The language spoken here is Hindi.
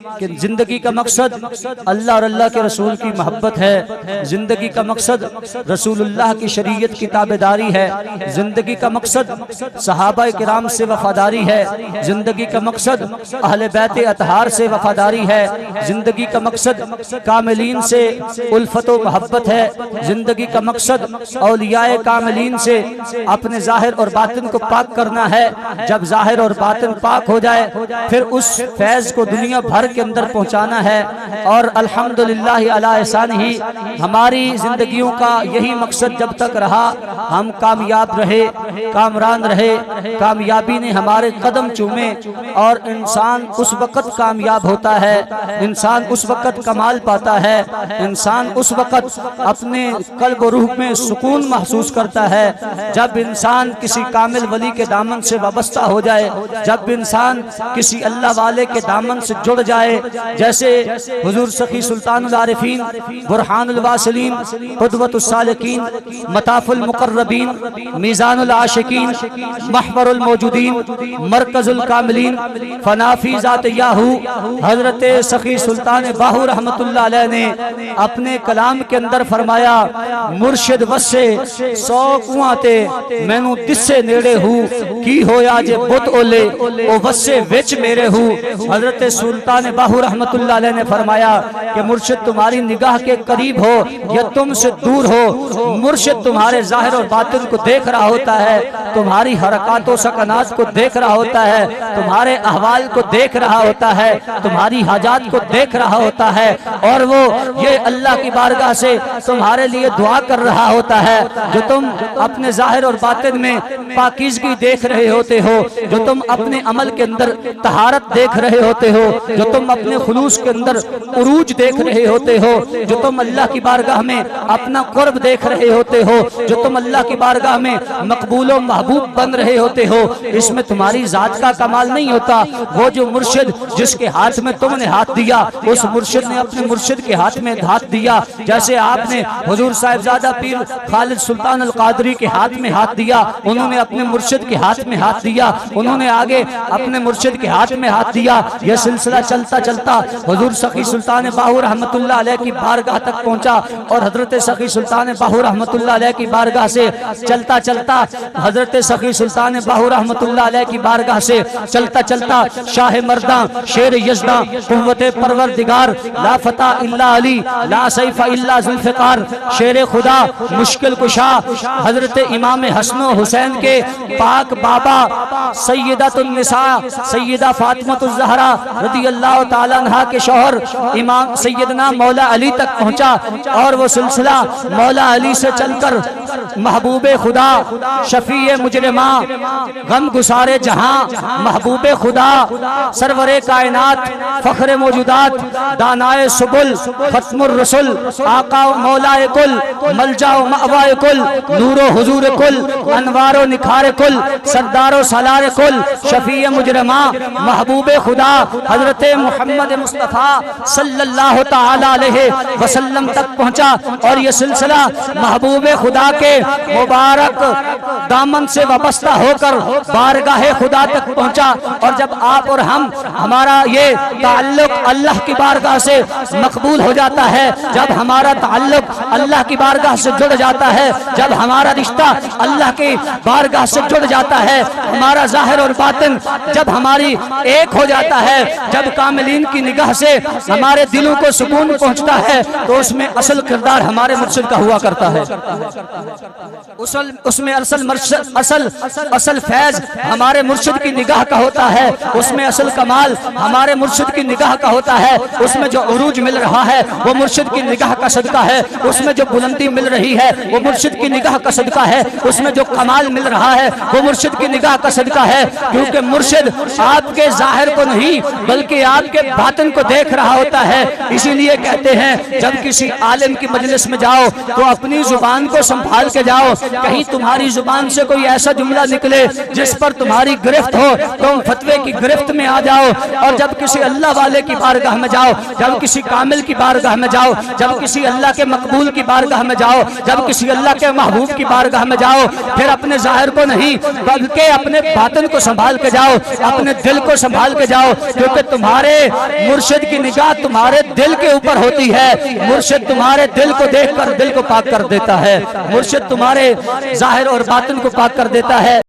कि जिंदगी का मकसद अल्लाह और अल्लाह के रसूल की मोहब्बत है। जिंदगी का मकसद रसूलुल्लाह की शरीयत की ताबेदारी है। जिंदगी का मकसद सहाबा किराम से वफादारी है। जिंदगी का मकसद अहले बैत अतहार से वफादारी है। जिंदगी का मकसद कामिलीन से उल्फत व मोहब्बत है। जिंदगी का मकसद औलियाए कामिलीन से अपने जाहिर और बातिन को पाक करना है। जब जाहिर और बातिन पाक हो जाए फिर उस फैज को दुनिया भर के अंदर पहुंचाना है। और अल्हम्दुलिल्लाह अला एहसान ही हमारी जिंदगियों का यही मकसद जब तक रहा, हम कामयाब रहे, कामरान रहे, कामयाबी ने हमारे कदम चूमे। और इंसान उस वक़्त कामयाब होता है, इंसान उस वक़्त कमाल पाता है, इंसान उस वक़्त अपने कल्ब और रूह में सुकून महसूस करता है जब इंसान किसी कामिल वली के दामन से वाबस्ता हो जाए, जब इंसान किसी अल्लाह वाले के दामन से जुड़ जाए। जैसे हुजूर सखी सुल्तानुल आरिफीन, बुरहानुल वासिलीन, कुदवतुस सालिकीन, मताफुल मुकर्रबीन, मीज़ानुल आशिकीन, महवरुल मौजूदीन, मरकजुल कामिलीन, फनाफी ज़ात याहू हजरत सखी सुल्तान बाहू रहमतुल्लाह अलैह ने अपने कलाम के अंदर फरमाया, मुर्शिद वस्से 100 कुआं ते मैनू तिस्से नेड़े हूँ की होया जे बुत ओले ओ वस्से विच मेरे हूँ। हजरत सुल्तान बाहू रहमतुल्लाह अलैह ने फरमाया कि मुर्शिद तुम्हारी निगाह के करीब हो या तुमसे दूर हो, मुर्शिद तुम्हारे जाहिर और बातिन को देख रहा होता है, तुम्हारी हरकातों सकनात को देख रहा होता है, तुम्हारे अहवाल को देख रहा होता है, तुम्हारी हाजात को देख रहा होता है। और वो ये अल्लाह की बारगाह से तुम्हारे लिए दुआ कर रहा होता है। जो तुम अपने जाहिर और बातिन में पाकीज़गी देख रहे होते हो, जो तुम अपने अमल के अंदर तहारत देख रहे होते हो, जो तुम अपने खुलूस के अंदर उरूज देख रहे होते हो, जो तुम अल्लाह की बारगाह में अपना कुर्ब देख रहे होते हो, जो तुम अल्लाह की बारगाह में मकबूल व महबूब बन रहे होते हो, इसमें तुम्हारी जात का कमाल नहीं होता। वो जो मुर्शिद जिसके हाथ में तुमने हाथ दिया, उस मुर्शिद ने अपने मुर्शिद के हाथ में हाथ दिया। जैसे आपने हुजूर साहिबजादा पीर खालिद सुल्तान अल कादरी के हाथ में हाथ दिया, उन्होंने अपने मुर्शिद के हाथ में हाथ दिया, उन्होंने आगे अपने मुर्शिद के हाथ में हाथ दिया। यह सिलसिला चलता चलता हुजूर सखी सुल्तान बाहू रहमतुल्लाह अलैह की बारगाह तक पहुंचा। और हजरत सखी सुल्तान बाहू रहमतुल्लाह अलैह की बारगाह से चलता चलता हजरत सखी सुल्तान बाहू रहमतुल्लाह अलैह की बारगाह से चलता चलता शाह मर्दा शेर यज़दा कुव्वते परवरदिगार ला फता इल्ला अली ला सैफ इल्ला जुल्फ़िकार शेर खुदा मुश्किल कुशा हजरत इमाम हसन हुसैन के पाक बाबा सैयदतुन निसा सैयदा फातिमातुज़ ज़हरा रज़ी अल्लाह ताला अन्हा के शौहर इमाम सैयदना मौला अली तक पहुंचा। और वो सिलसिला मौला अली से चलकर महबूबे खुदा शफीए मुजरिमा गम गुसारे जहां महबूबे खुदा सरवरे कायनात फखरे मौजूदात दानाए सुबुल खत्मुर रसूल आका मौलाए कुल मलजाओ मअवाए कुल नूरो हुजूर कुल अनवारो निखारे कुल सरदारो सलार कुल शफीए मुजरिमा महबूबे खुदा हजरत मोहम्मद मुस्तफ़ा सल्लल्लाहु ताला अलैहि वसल्लम तक पहुंचा। और ये सिलसिला महबूबे खुदा के मुबारक दामन से वाबस्ता होकर बारगाहे खुदा तक पहुंचा। और जब आप और हम हमारा ये ताल्लुक अल्लाह की बारगाह से मकबूल हो जाता है, जब हमारा ताल्लुक अल्लाह की बारगाह से जुड़ जाता है, जब हमारा रिश्ता अल्लाह की बारगाह से जुड़ जाता है, हमारा जाहिर और बातिन जब हमारी एक हो जाता है, जब कामिलीन की निगाह से हमारे दिलों को सुकून पहुंचता है, तो उसमें असल किरदार हमारे मुर्शिद का हुआ करता है। उसमें असल फैज हमारे मुर्शिद की निगाह का होता है, उसमें असल कमाल हमारे मुर्शिद की निगाह का होता है, उसमें जो उरूज मिल रहा है वो मुर्शिद की निगाह का सदका है, उसमें जो बुलंदी मिल रही है वो मुर्शिद की निगाह का सदका है, उसमें जो कमाल मिल रहा है वो मुर्शिद की निगाह का सदका है। क्योंकि मुर्शिद आपके जाहिर को नहीं बल्कि आपके बातिन को देख रहा होता है। इसीलिए कहते हैं जब किसी आलिम की मजलिस में जाओ तो अपनी जुबान को संभाल के जाओ, कहीं तुम्हारी जुबान से कोई ऐसा जुमला निकले जिस पर तुम्हारी गिरफ्त हो, तुम फतवे की गिरफ्त में आ जाओ। और जब किसी अल्लाह वाले की बारगाह में जाओ, जब किसी कामिल की बारगाह में जाओ, जब किसी अल्लाह के मकबूल की बारगाह में जाओ, जब किसी अल्लाह के महबूब की बारगाह में जाओ, फिर अपने जाहिर को नहीं बल्कि अपने बातिन को संभाल के जाओ, अपने दिल को संभाल के जाओ। क्योंकि तुम्हारे तुम्हारे मुर्शिद की निगाह तुम्हारे दिल के ऊपर होती है। मुर्शिद तुम्हारे दिल को देखकर दिल को पाक कर देता है। मुर्शिद तुम्हारे जाहिर और बातिन को पाक कर देता है।